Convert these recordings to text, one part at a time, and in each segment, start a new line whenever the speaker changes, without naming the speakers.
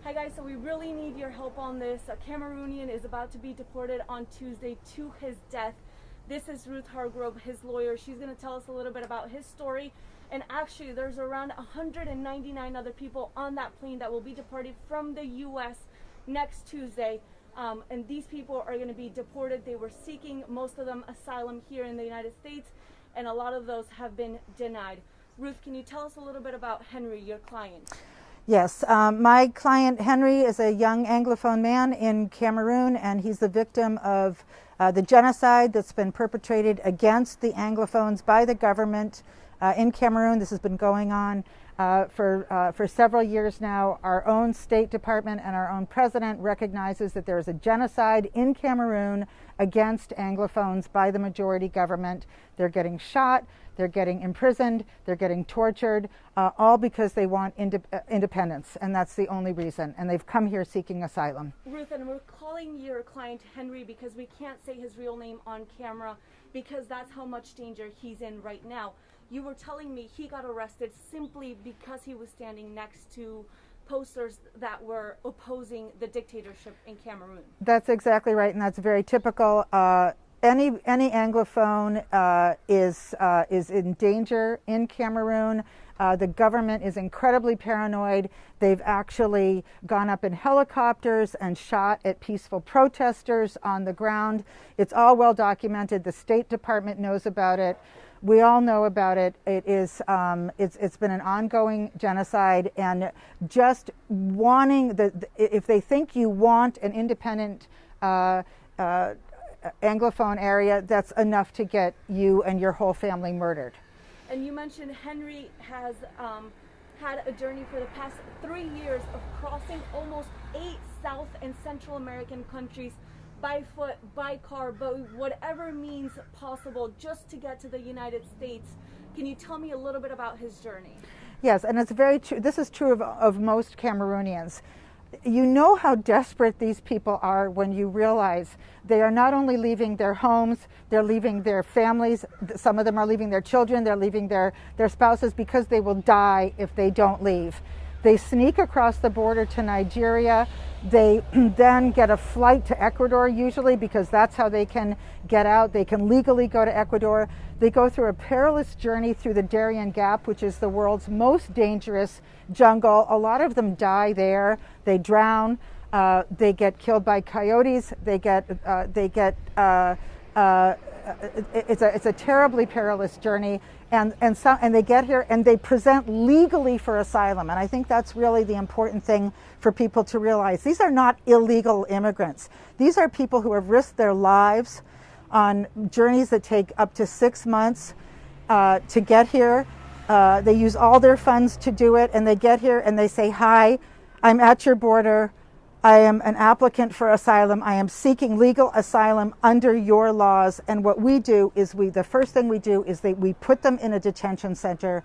Hi guys, so we really need your help on this. A Cameroonian is about to be deported on Tuesday to his death. This is Ruth Hargrove, his lawyer. She's going to tell us a little bit about his story. And actually, there's around 199 other people on that plane that will be deported from the U.S. next Tuesday. And these people are going to be deported. They were seeking, most of them, asylum here in the United States, and a lot of those have been denied. Ruth, can you tell us a little bit about Henry, your client?
Yes, my client Henry is a young Anglophone man in Cameroon, and he's the victim of the genocide that's been perpetrated against the Anglophones by the government in Cameroon. This has been going on for several years now. Our own State Department and our own president recognizes that there is a genocide in Cameroon against Anglophones by the majority government. They're getting shot, they're getting imprisoned, they're getting tortured, all because they want independence, and that's the only reason. And they've come here seeking asylum.
Ruth, and we're calling your client Henry because we can't say his real name on camera because that's how much danger he's in right now. You were telling me he got arrested simply because he was standing next to posters that were opposing the dictatorship in Cameroon.
That's exactly right, and that's very typical. Any Anglophone is in danger in Cameroon. The government is incredibly paranoid. They've actually gone up in helicopters and shot at peaceful protesters on the ground. It's all well documented. The State Department knows about it. We all know about it. It's been an ongoing genocide, and just wanting if they think you want an independent Anglophone area, that's enough to get you and your whole family murdered.
And you mentioned Henry has had a journey for the past 3 years of crossing almost 8 South and Central American countries by foot, by car, by whatever means possible just to get to the United States. Can you tell me a little bit about his journey?
Yes, and it's very true. This is true of most Cameroonians. You know how desperate these people are when you realize they are not only leaving their homes, they're leaving their families, some of them are leaving their children, they're leaving their spouses because they will die if they don't leave. They sneak across the border to Nigeria. They then get a flight to Ecuador, usually, because that's how they can get out. They can legally go to Ecuador. They go through a perilous journey through the Darien Gap, which is the world's most dangerous jungle. A lot of them die there. They drown. They get killed by coyotes. It's a terribly perilous journey, and they get here and they present legally for asylum. And I think that's really the important thing for people to realize. These are not illegal immigrants. These are people who have risked their lives on journeys that take up to 6 months to get here. They use all their funds to do it, and they get here and they say, "Hi, I'm at your border. I am an applicant for asylum. I am seeking legal asylum under your laws." And what we do is the first thing we do is we put them in a detention center.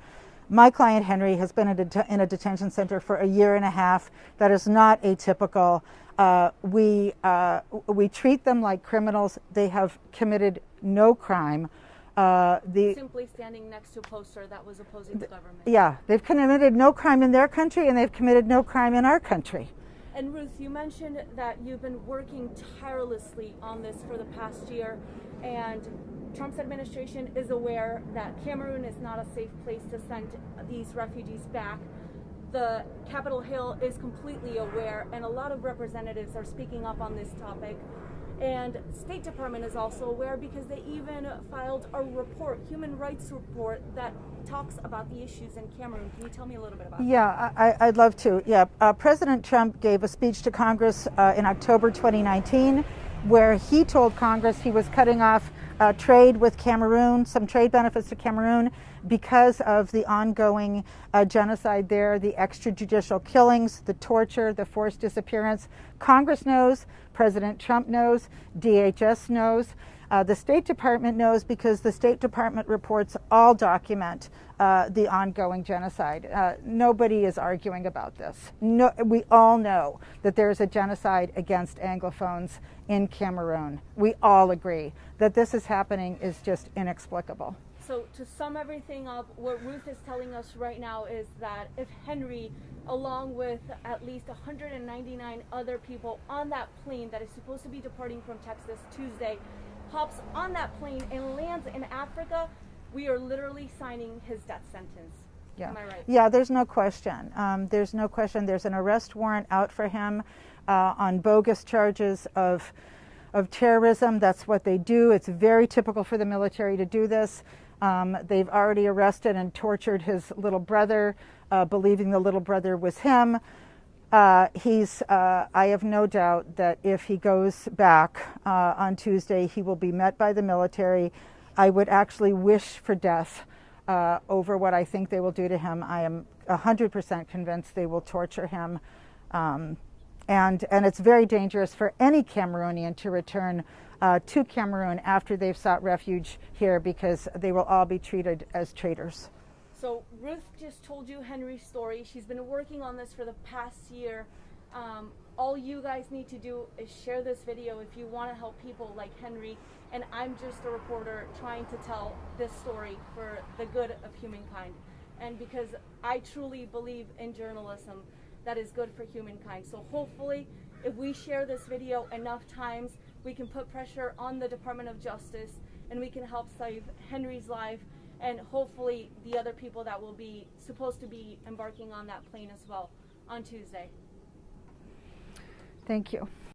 My client Henry has been in a detention center for 1.5 years. That is not atypical. We treat them like criminals. They have committed no crime.
Simply standing next to a poster that was opposing the government.
Yeah, they've committed no crime in their country, and they've committed no crime in our country.
And Ruth, you mentioned that you've been working tirelessly on this for the past year, and Trump's administration is aware that Cameroon is not a safe place to send these refugees back. The Capitol Hill is completely aware, and a lot of representatives are speaking up on this topic. And State Department is also aware because they even filed a report, human rights report, that talks about the issues in Cameroon. Can you tell me a little bit about that?
Yeah, I'd love to. Yeah, President Trump gave a speech to Congress in October 2019 where he told Congress he was cutting off trade with Cameroon, some trade benefits to Cameroon, because of the ongoing genocide there, the extrajudicial killings, the torture, the forced disappearance. Congress knows, President Trump knows, DHS knows, the State Department knows, because the State Department reports all document the ongoing genocide. Nobody is arguing about this. No, we all know that there is a genocide against Anglophones in Cameroon. We all agree that this is happening is just inexplicable.
So to sum everything up, what Ruth is telling us right now is that if Henry, along with at least 199 other people on that plane that is supposed to be departing from Texas Tuesday, hops on that plane and lands in Africa, we are literally signing his death sentence.
Yeah.
Am I right?
Yeah, there's no question. There's no question. There's an arrest warrant out for him on bogus charges of terrorism. That's what they do. It's very typical for the military to do this. They've already arrested and tortured his little brother, believing the little brother was him. I have no doubt that if he goes back on Tuesday, he will be met by the military. I would actually wish for death over what I think they will do to him. I am 100% convinced they will torture him. And it's very dangerous for any Cameroonian to return to Cameroon after they've sought refuge here, because they will all be treated as traitors.
So Ruth just told you Henry's story. She's been working on this for the past year. All you guys need to do is share this video if you want to help people like Henry. And I'm just a reporter trying to tell this story for the good of humankind. And because I truly believe in journalism that is good for humankind. So hopefully, if we share this video enough times, we can put pressure on the Department of Justice and we can help save Henry's life, and hopefully the other people that will be supposed to be embarking on that plane as well on Tuesday.
Thank you.